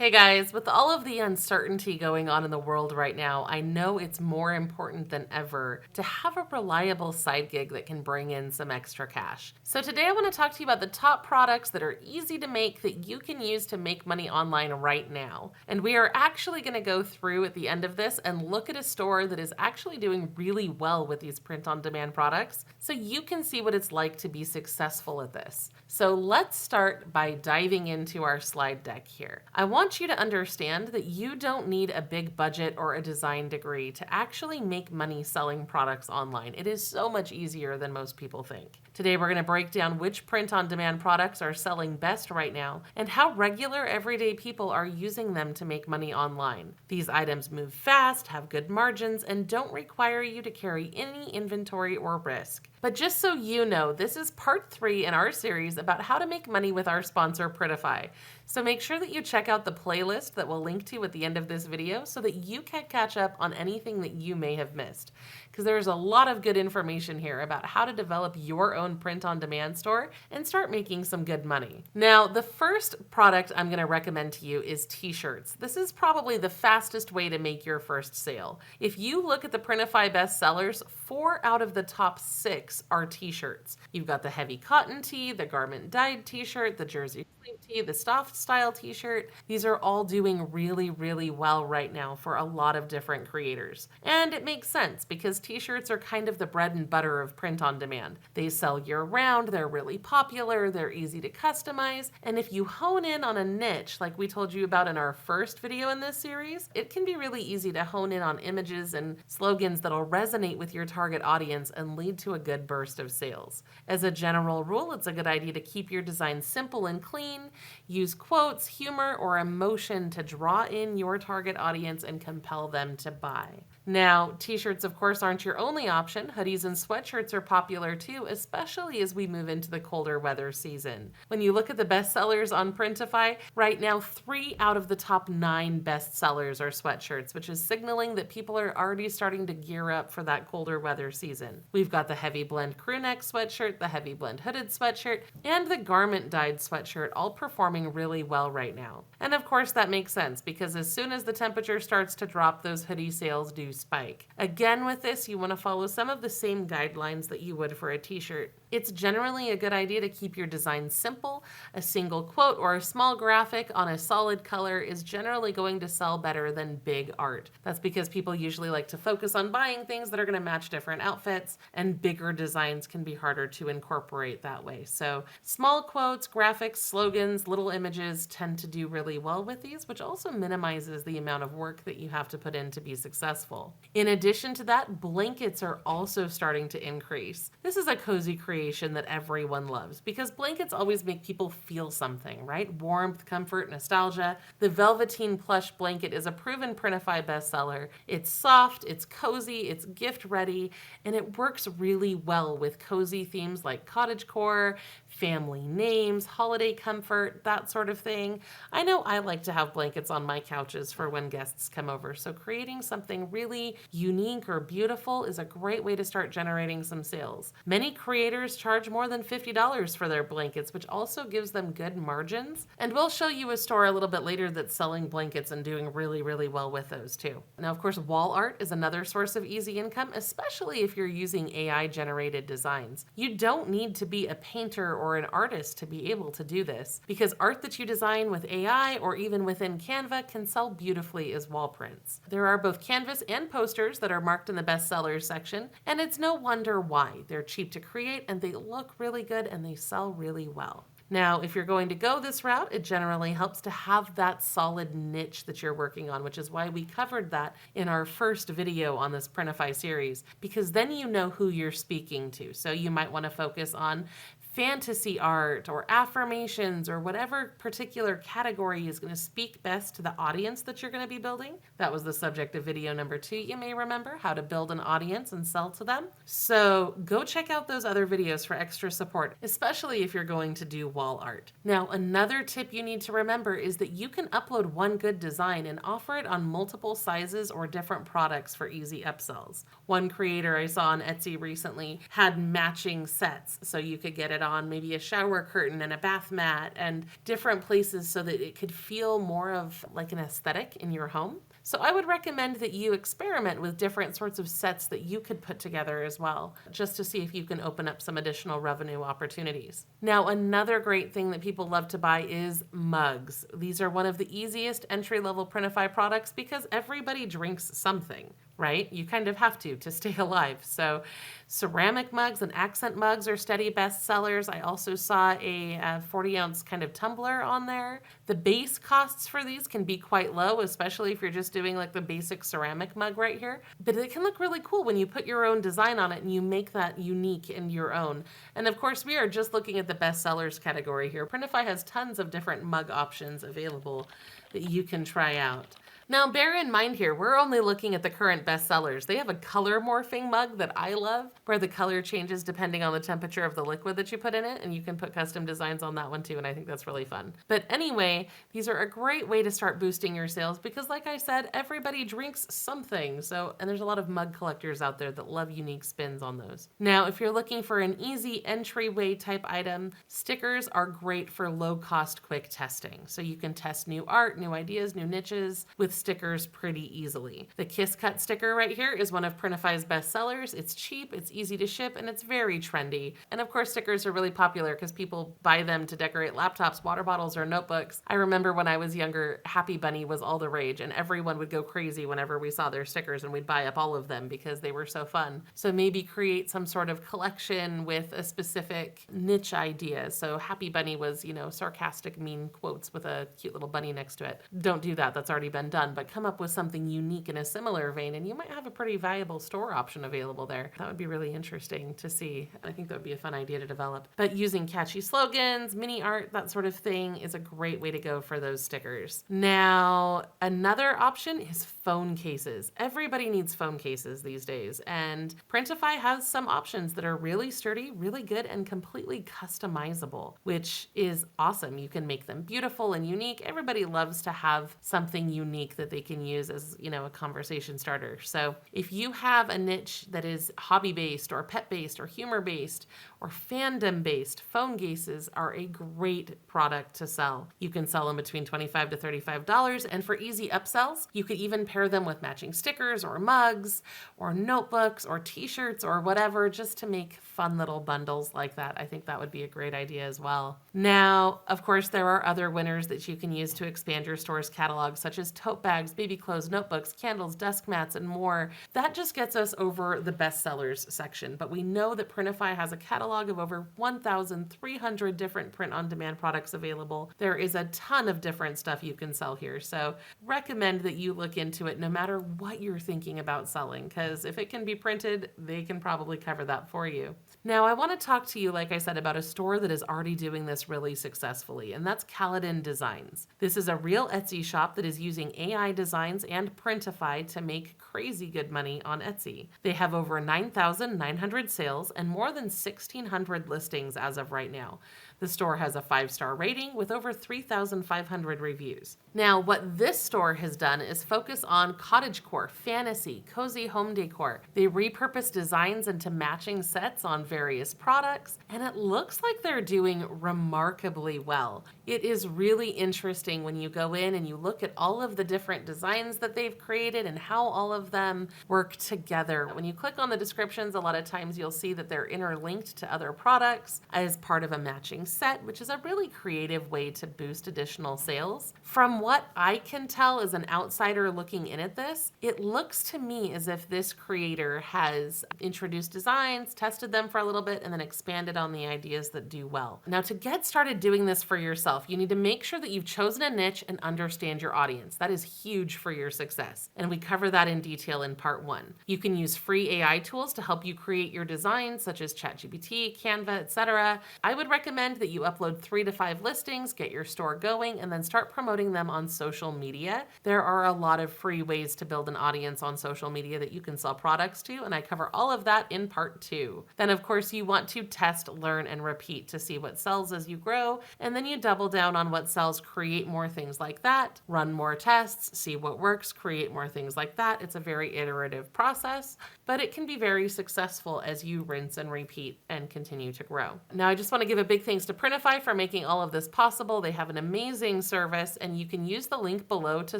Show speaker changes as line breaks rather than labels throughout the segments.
Hey guys, with all of the uncertainty going on in the world right now, I know it's more important than ever to have a reliable side gig that can bring in some extra cash. So today I want to talk to you about the top products that are easy to make that you can use to make money online right now. And we are actually going to go through at the end of this and look at a store that is actually doing really well with these print-on-demand products so you can see what it's like to be successful at this. So let's start by diving into our slide deck here. I want you to understand that you don't need a big budget or a design degree to actually make money selling products online. It is so much easier than most people think. Today we're going to break down which print-on-demand products are selling best right now and how regular everyday people are using them to make money online. These items move fast, have good margins, and don't require you to carry any inventory or risk. But just so you know, this is part 3 in our series about how to make money with our sponsor Printify. So make sure that you check out the playlist that we'll link to at the end of this video so that you can catch up on anything that you may have missed. Because there's a lot of good information here about how to develop your own print-on-demand store and start making some good money. Now, the first product I'm going to recommend to you is t-shirts. This is probably the fastest way to make your first sale. If you look at the Printify bestsellers, 4 out of the top 6 are t-shirts. You've got the heavy cotton tee, the garment dyed t-shirt, the jersey sleeve tee, the soft style t-shirt. These are all doing really, really well right now for a lot of different creators. And it makes sense because t-shirts are kind of the bread and butter of print on demand. They sell year round, they're really popular, they're easy to customize, and if you hone in on a niche like we told you about in our first video in this series, it can be really easy to hone in on images and slogans that'll resonate with your target audience and lead to a good burst of sales. As a general rule, it's a good idea to keep your design simple and clean, use quotes, humor, or emotion to draw in your target audience and compel them to buy. Now, t-shirts, of course, aren't your only option. Hoodies and sweatshirts are popular too, especially as we move into the colder weather season. When you look at the bestsellers on Printify, right now 3 out of the top 9 bestsellers are sweatshirts, which is signaling that people are already starting to gear up for that colder weather season. We've got the heavy blend crew neck sweatshirt, the heavy blend hooded sweatshirt, and the garment dyed sweatshirt all performing really well right now. And of course that makes sense because as soon as the temperature starts to drop, those hoodie sales do spike. Again, with this, you want to follow some of the same guidelines that you would for a t-shirt. It's generally a good idea to keep your design simple. A single quote or a small graphic on a solid color is generally going to sell better than big art. That's because people usually like to focus on buying things that are going to match different outfits, and bigger designs can be harder to incorporate that way. So small quotes, graphics, slogans, little images tend to do really well with these, which also minimizes the amount of work that you have to put in to be successful. In addition to that, blankets are also starting to increase. This is a cozy creation that everyone loves because blankets always make people feel something, right? Warmth, comfort, nostalgia. The velveteen plush blanket is a proven Printify bestseller. It's soft, it's cozy, it's gift ready, and it works really well with cozy themes like cottagecore, family names, holiday comfort, that sort of thing. I know I like to have blankets on my couches for when guests come over, so creating something really unique or beautiful is a great way to start generating some sales. Many creators charge more than $50 for their blankets, which also gives them good margins. And we'll show you a store a little bit later that's selling blankets and doing really, really well with those too. Now, of course, wall art is another source of easy income, especially if you're using AI-generated designs. You don't need to be a painter or an artist to be able to do this, because art that you design with AI or even within Canva can sell beautifully as wall prints. There are both canvas and posters that are marked in the bestsellers section, and it's no wonder why. They're cheap to create and they look really good and they sell really well. Now, if you're going to go this route, it generally helps to have that solid niche that you're working on, which is why we covered that in our first video on this Printify series, because then you know who you're speaking to. So you might want to focus on fantasy art or affirmations or whatever particular category is going to speak best to the audience that you're going to be building. That was the subject of video number 2, you may remember, how to build an audience and sell to them. So go check out those other videos for extra support, especially if you're going to do wall art. Now, another tip you need to remember is that you can upload one good design and offer it on multiple sizes or different products for easy upsells. One creator I saw on Etsy recently had matching sets, so you could get it on maybe a shower curtain and a bath mat and different places so that it could feel more of like an aesthetic in your home. So I would recommend that you experiment with different sorts of sets that you could put together as well, just to see if you can open up some additional revenue opportunities. Now, another great thing that people love to buy is mugs. These are one of the easiest entry-level Printify products because everybody drinks something, right? You kind of have to stay alive. So ceramic mugs and accent mugs are steady bestsellers. I also saw a 40-ounce kind of tumbler on there. The base costs for these can be quite low, especially if you're just doing like the basic ceramic mug right here. But it can look really cool when you put your own design on it and you make that unique and your own. And of course, we are just looking at the bestsellers category here. Printify has tons of different mug options available that you can try out. Now, bear in mind here, we're only looking at the current bestsellers. They have a color morphing mug that I love, where the color changes depending on the temperature of the liquid that you put in it, and you can put custom designs on that one too, and I think that's really fun. But anyway, these are a great way to start boosting your sales because, like I said, everybody drinks something. And there's a lot of mug collectors out there that love unique spins on those. Now, if you're looking for an easy entryway type item, stickers are great for low-cost, quick testing. So you can test new art, new ideas, new niches with stickers pretty easily. The Kiss Cut sticker right here is one of Printify's best sellers. It's cheap, it's easy to ship, and it's very trendy. And of course, stickers are really popular because people buy them to decorate laptops, water bottles, or notebooks. I remember when I was younger, Happy Bunny was all the rage, and everyone would go crazy whenever we saw their stickers, and we'd buy up all of them because they were so fun. So maybe create some sort of collection with a specific niche idea. So Happy Bunny was, sarcastic, mean quotes with a cute little bunny next to it. Don't do that. That's already been done. But come up with something unique in a similar vein, and you might have a pretty valuable store option available there. That would be really interesting to see. I think that would be a fun idea to develop. But using catchy slogans, mini art, that sort of thing is a great way to go for those stickers. Now, another option is phone cases. Everybody needs phone cases these days, and Printify has some options that are really sturdy, really good, and completely customizable, which is awesome. You can make them beautiful and unique. Everybody loves to have something unique that they can use as, a conversation starter. So if you have a niche that is hobby-based or pet-based or humor-based or fandom-based, phone cases are a great product to sell. You can sell them between $25 to $35, and for easy upsells, you could even pair them with matching stickers or mugs or notebooks or t-shirts or whatever, just to make fun little bundles like that. I think that would be a great idea as well. Now, of course, there are other winners that you can use to expand your store's catalog, such as tote bags, baby clothes, notebooks, candles, desk mats, and more. That just gets us over the bestsellers section, but we know that Printify has a catalog of over 1,300 different print-on-demand products available. There is a ton of different stuff you can sell here, so recommend that you look into it no matter what you're thinking about selling, because if it can be printed, they can probably cover that for you. Now, I want to talk to you, like I said, about a store that is already doing this really successfully, and that's Kaladin Designs. This is a real Etsy shop that is using AI designs and Printify to make crazy good money on Etsy. They have over 9,900 sales and more than 1,600 listings as of right now. The store has a 5-star rating with over 3,500 reviews. Now, what this store has done is focus on cottagecore, fantasy, cozy home decor. They repurpose designs into matching sets on various products, and it looks like they're doing remarkably well. It is really interesting when you go in and you look at all of the different designs that they've created and how all of them work together. When you click on the descriptions, a lot of times you'll see that they're interlinked to other products as part of a matching set, which is a really creative way to boost additional sales. From what I can tell as an outsider looking in at this, it looks to me as if this creator has introduced designs, tested them for a little bit, and then expanded on the ideas that do well. Now, to get started doing this for yourself, you need to make sure that you've chosen a niche and understand your audience. That is huge for your success, and we cover that in detail in part 1. You can use free AI tools to help you create your designs, such as ChatGPT, Canva, etc. I would recommend recommend that you upload 3 to 5 listings, get your store going, and then start promoting them on social media. There are a lot of free ways to build an audience on social media that you can sell products to, and I cover all of that in part 2. Then, of course, you want to test, learn, and repeat to see what sells as you grow, and then you double down on what sells, create more things like that, run more tests, see what works, create more things like that. It's a very iterative process, but it can be very successful as you rinse and repeat and continue to grow. Now, I just want to give a big thanks to Printify for making all of this possible. They have an amazing service, and you can use the link below to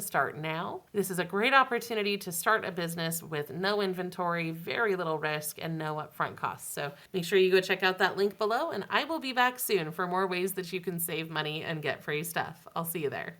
start now. This is a great opportunity to start a business with no inventory, very little risk, and no upfront costs. So make sure you go check out that link below, and I will be back soon for more ways that you can save money and get free stuff. I'll see you there.